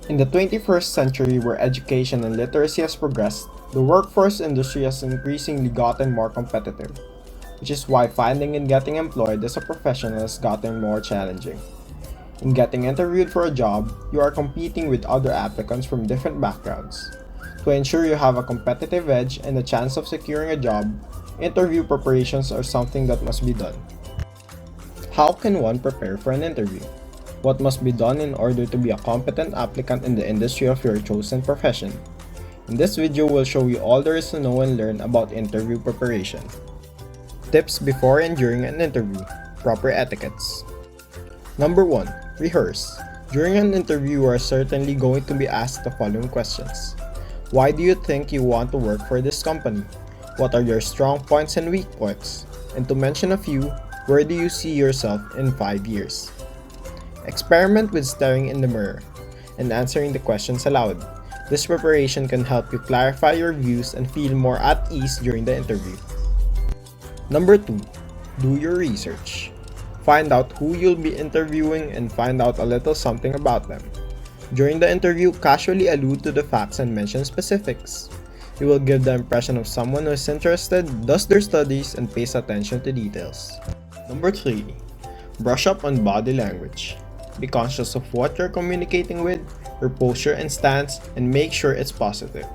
In the 21st century, where education and literacy has progressed, the workforce industry has increasingly gotten more competitive, which is why finding and getting employed as a professional has gotten more challenging. In getting interviewed for a job, you are competing with other applicants from different backgrounds. To ensure you have a competitive edge and a chance of securing a job, interview preparations are something that must be done. How can one prepare for an interview? What must be done in order to be a competent applicant in the industry of your chosen profession? In this video, we'll show you all there is to know and learn about interview preparation. Tips before and during an interview. Proper etiquettes. Number 1. Rehearse. During an interview, you are certainly going to be asked the following questions. Why do you think you want to work for this company? What are your strong points and weak points? And to mention a few, where do you see yourself in 5 years? Experiment with staring in the mirror and answering the questions aloud. This preparation can help you clarify your views and feel more at ease during the interview. Number 2. Do your research. Find out who you'll be interviewing and find out a little something about them. During the interview, casually allude to the facts and mention specifics. You will give the impression of someone who is interested, does their studies, and pays attention to details. Number 3. Brush up on body language. Be conscious of what you're communicating with, your posture and stance, and make sure it's positive.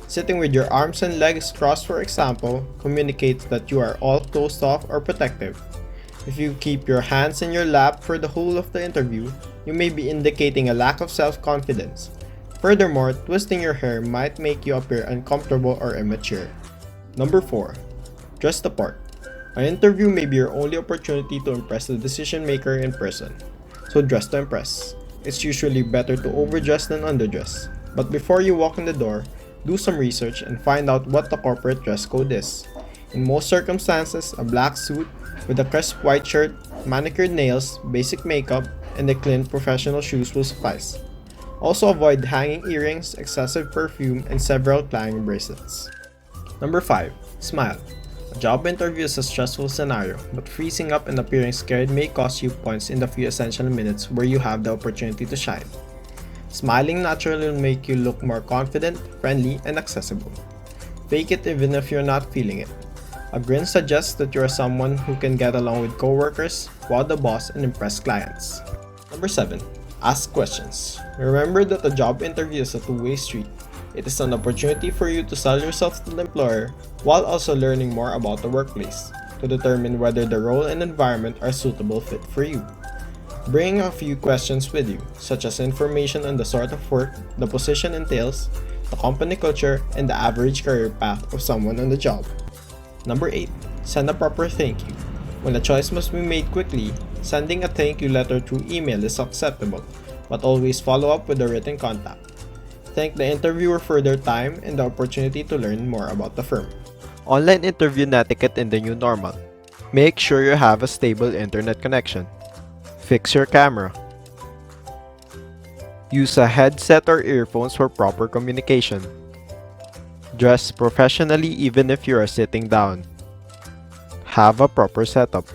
Sitting with your arms and legs crossed, for example, communicates that you are all closed off or protective. If you keep your hands in your lap for the whole of the interview, you may be indicating a lack of self-confidence. Furthermore, twisting your hair might make you appear uncomfortable or immature. Number 4. Dress the part. An interview may be your only opportunity to impress the decision maker in person. So dress to impress. It's usually better to overdress than underdress. But before you walk in the door, do some research and find out what the corporate dress code is. In most circumstances, a black suit with a crisp white shirt, manicured nails, basic makeup, and a clean professional shoes will suffice. Also avoid hanging earrings, excessive perfume, and several clanging bracelets. Number 5. Smile. A job interview is a stressful scenario, but freezing up and appearing scared may cost you points in the few essential minutes where you have the opportunity to shine. Smiling naturally will make you look more confident, friendly, and accessible. Fake it even if you're not feeling it. A grin suggests that you are someone who can get along with coworkers, wow the boss, and impress clients. Number 7. Ask questions. Remember that a job interview is a two-way street. It is an opportunity for you to sell yourself to the employer while also learning more about the workplace to determine whether the role and environment are a suitable fit for you. Bring a few questions with you, such as information on the sort of work the position entails, the company culture, and the average career path of someone on the job. Number 8. Send a proper thank you. When a choice must be made quickly, sending a thank you letter through email is acceptable, but always follow up with a written contact. Thank the interviewer for their time and the opportunity to learn more about the firm. Online interview etiquette in the new normal. Make sure you have a stable internet connection. Fix your camera. Use a headset or earphones for proper communication. Dress professionally even if you are sitting down. Have a proper setup.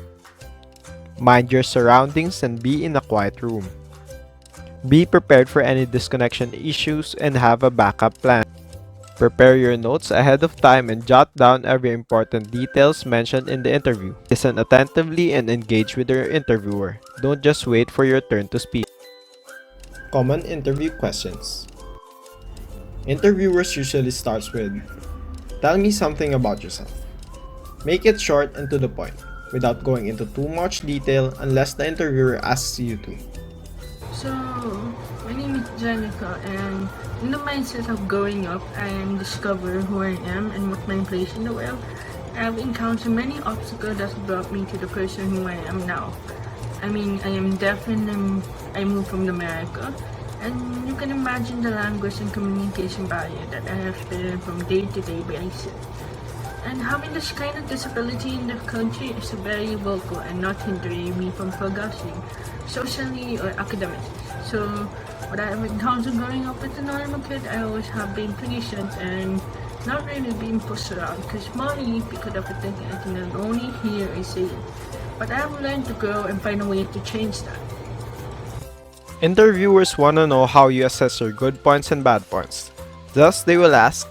Mind your surroundings and be in a quiet room. Be prepared for any disconnection issues and have a backup plan. Prepare your notes ahead of time and jot down every important details mentioned in the interview. Listen attentively and engage with your interviewer. Don't just wait for your turn to speak. Common interview questions. Interviewers usually starts with, "Tell me something about yourself." Make it short and to the point, without going into too much detail unless the interviewer asks you to. So, my name is Jennica, and in the mindset of growing up and discover who I am and what my place in the world, I've encountered many obstacles that brought me to the person who I am now. I moved from America, and you can imagine the language and communication barrier that I have experienced from day-to-day basis. And having this kind of disability in the country is very vocal and not hindering me from progressing socially or academically. So, what I have encountered growing up with a normal kid, I always have been patient and not really being pushed around because money, because of the thinking I can only hear or say it. But I have learned to grow and find a way to change that. Interviewers want to know how you assess your good points and bad points. Thus, they will ask,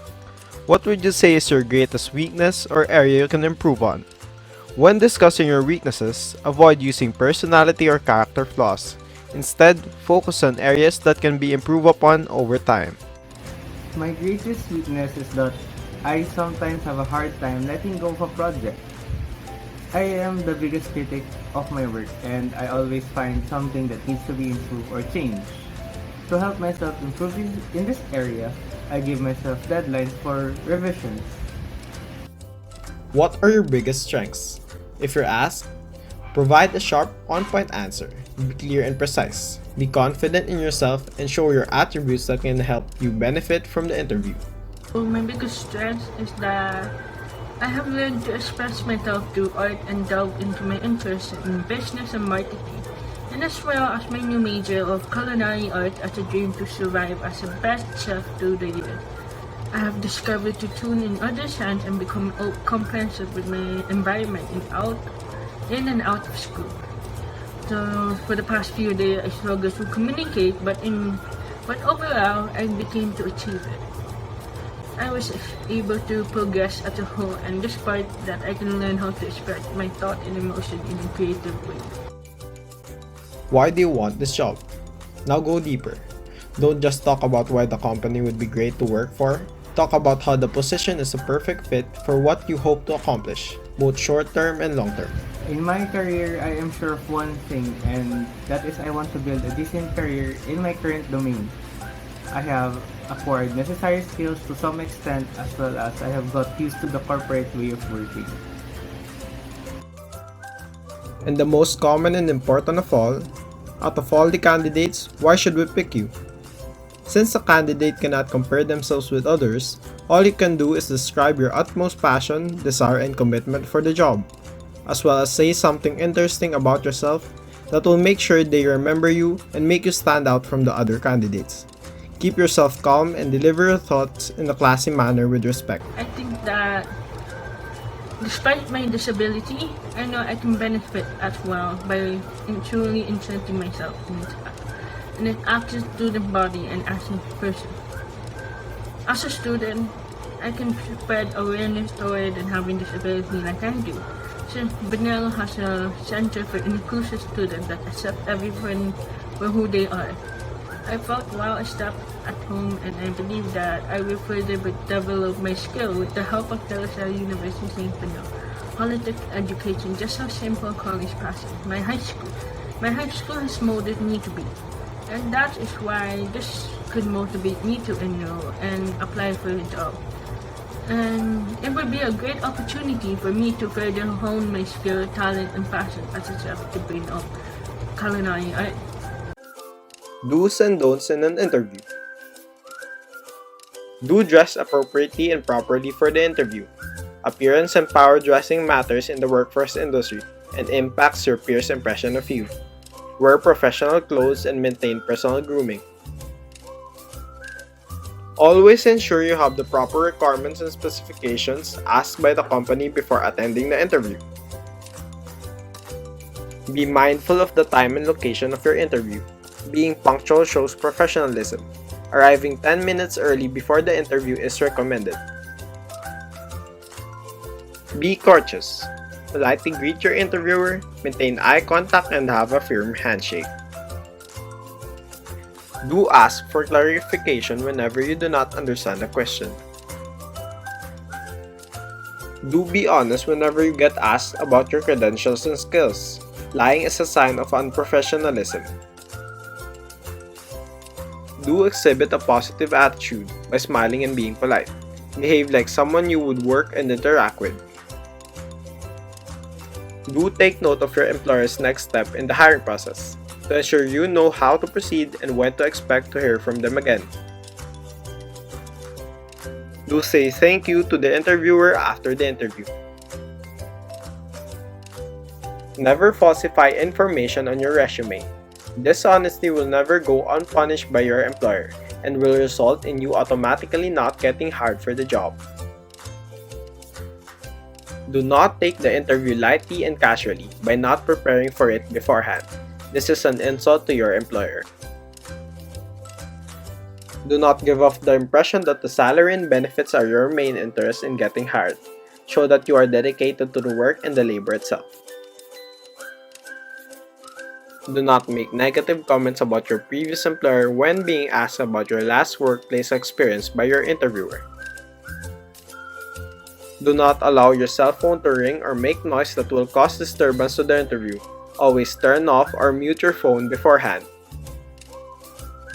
what would you say is your greatest weakness or area you can improve on? When discussing your weaknesses, avoid using personality or character flaws. Instead, focus on areas that can be improved upon over time. My greatest weakness is that I sometimes have a hard time letting go of a project. I am the biggest critic of my work and I always find something that needs to be improved or changed. To help myself improve in this area, I give myself deadlines for revisions. What are your biggest strengths? If you're asked, provide a sharp, on-point answer. Be clear and precise. Be confident in yourself and show your attributes that can help you benefit from the interview. So my biggest strength is that I have learned to express myself through art and delve into my interest in business and marketing, and as well as my new major of culinary art as a dream to survive as a best chef through the years. I have discovered to tune in others' hands and become comprehensive with my environment in and out of school. So for the past few days, I struggled to communicate, but overall, I became to achieve it. I was able to progress as a whole, and despite that, I can learn how to express my thought and emotion in a creative way. Why do you want this job? Now go deeper. Don't just talk about why the company would be great to work for. Talk about how the position is a perfect fit for what you hope to accomplish, both short-term and long-term. In my career, I am sure of one thing, and that is I want to build a decent career in my current domain. I have acquired necessary skills to some extent as well as I have got used to the corporate way of working. And the most common and important of all, out of all the candidates, why should we pick you? Since a candidate cannot compare themselves with others, all you can do is describe your utmost passion, desire, and commitment for the job, as well as say something interesting about yourself that will make sure they remember you and make you stand out from the other candidates. Keep yourself calm and deliver your thoughts in a classy manner with respect. I think that despite my disability, I know I can benefit as well by truly inserting myself in an active student body and as a person. As a student, I can spread awareness toward and having disability like I do. Since Benel has a center for inclusive students that accept everyone for who they are. I felt well established at home, and I believe that I will further develop my skill with the help of De La Salle University St. Benel. Politics education, just how simple college Pasay. My high school has molded me to be, and that is why this could motivate me to enroll and apply for a job. And it would be a great opportunity for me to further hone my skill, talent, and passion as a chef to bring up culinary art. Do's and don'ts in an interview. Do dress appropriately and properly for the interview. Appearance and power dressing matters in the workforce industry and impacts your peers' impression of you. Wear professional clothes and maintain personal grooming. Always ensure you have the proper requirements and specifications asked by the company before attending the interview. Be mindful of the time and location of your interview. Being punctual shows professionalism. Arriving 10 minutes early before the interview is recommended. Be courteous. Politely greet your interviewer, maintain eye contact, and have a firm handshake. Do ask for clarification whenever you do not understand a question. Do be honest whenever you get asked about your credentials and skills. Lying is a sign of unprofessionalism. Do exhibit a positive attitude by smiling and being polite. Behave like someone you would work and interact with. Do take note of your employer's next step in the hiring process to ensure you know how to proceed and when to expect to hear from them again. Do say thank you to the interviewer after the interview. Never falsify information on your resume. Dishonesty will never go unpunished by your employer and will result in you automatically not getting hired for the job. Do not take the interview lightly and casually by not preparing for it beforehand. This is an insult to your employer. Do not give off the impression that the salary and benefits are your main interest in getting hired. Show that you are dedicated to the work and the labor itself. Do not make negative comments about your previous employer when being asked about your last workplace experience by your interviewer. Do not allow your cell phone to ring or make noise that will cause disturbance to the interview. Always turn off or mute your phone beforehand.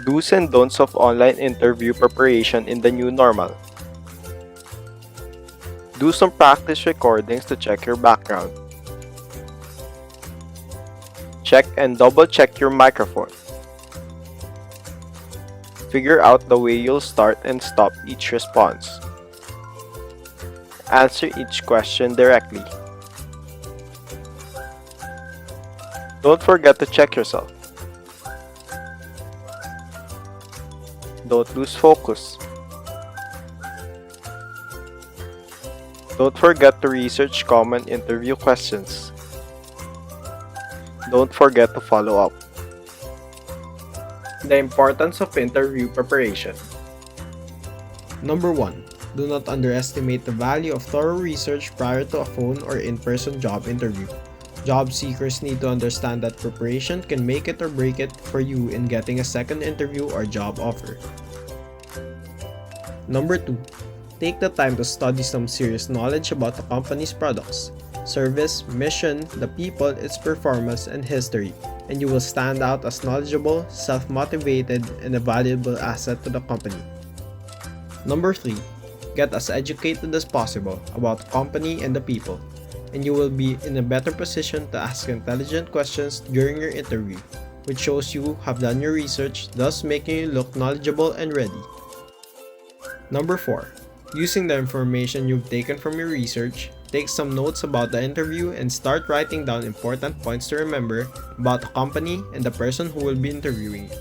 Do's and don'ts of online interview preparation in the new normal. Do some practice recordings to check your background. Check and double check your microphone. Figure out the way you'll start and stop each response. Answer each question directly. Don't forget to check yourself. Don't lose focus. Don't forget to research common interview questions. Don't forget to follow up. The importance of interview preparation. Number 1. Do not underestimate the value of thorough research prior to a phone or in-person job interview. Job seekers need to understand that preparation can make it or break it for you in getting a second interview or job offer. Number 2. Take the time to study some serious knowledge about the company's products, service, mission, the people, its performance, and history, and you will stand out as knowledgeable, self-motivated, and a valuable asset to the company. Number 3. Get as educated as possible about the company and the people, and you will be in a better position to ask intelligent questions during your interview, which shows you have done your research, thus making you look knowledgeable and ready. Number 4. Using the information you've taken from your research, take some notes about the interview and start writing down important points to remember about the company and the person who will be interviewing you.